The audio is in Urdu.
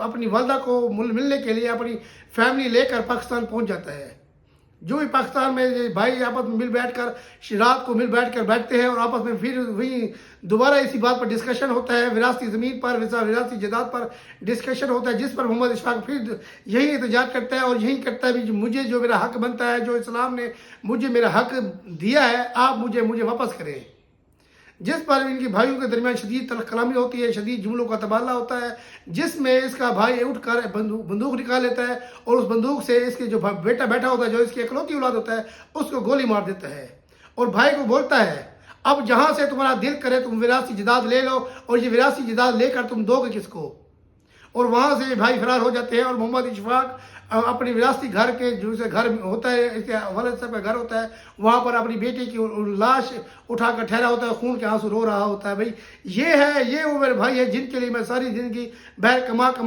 اپنی والدہ کو ملنے کے لیے اپنی فیملی لے کر پاکستان پہنچ جاتا ہے. جو بھی پاکستان میں بھائی آپس میں مل بیٹھ کر رات کو مل بیٹھ کر بیٹھتے ہیں اور آپس میں پھر وہی دوبارہ اسی بات پر ڈسکشن ہوتا ہے، وراثتی زمین پر وراثتی جائیداد پر ڈسکشن ہوتا ہے، جس پر محمد اشفاق پھر یہی احتجاج کرتا ہے اور یہی کرتا ہے کہ مجھے جو میرا حق بنتا ہے، جو اسلام نے مجھے میرا حق دیا ہے، آپ مجھے واپس کریں. جس پر ان کے بھائیوں کے درمیان شدید تلخ کلامی ہوتی ہے، شدید جملوں کا تبادلہ ہوتا ہے، جس میں اس کا بھائی اٹھ کر بندوق نکال لیتا ہے اور اس بندوق سے اس کے جو بیٹا بیٹھا ہوتا ہے، جو اس کی اکلوتی اولاد ہوتا ہے، اس کو گولی مار دیتا ہے اور بھائی کو بولتا ہے اب جہاں سے تمہارا دل کرے تم وراثتی جائیداد لے لو، اور یہ وراثتی جائیداد لے کر تم دو گے کس کو. اور وہاں سے بھائی فرار ہو جاتے ہیں اور محمد اشفاق اپنی وراثتی گھر کے جو سے گھر ہوتا ہے، اس کے والد صاحب کا گھر ہوتا ہے، وہاں پر اپنی بیٹی کی لاش اٹھا کر ٹھہرا ہوتا ہے، خون کے آنسو رو رہا ہوتا ہے. بھائی یہ وہ میرے بھائی ہے جن کے لیے میں ساری زندگی بہر کما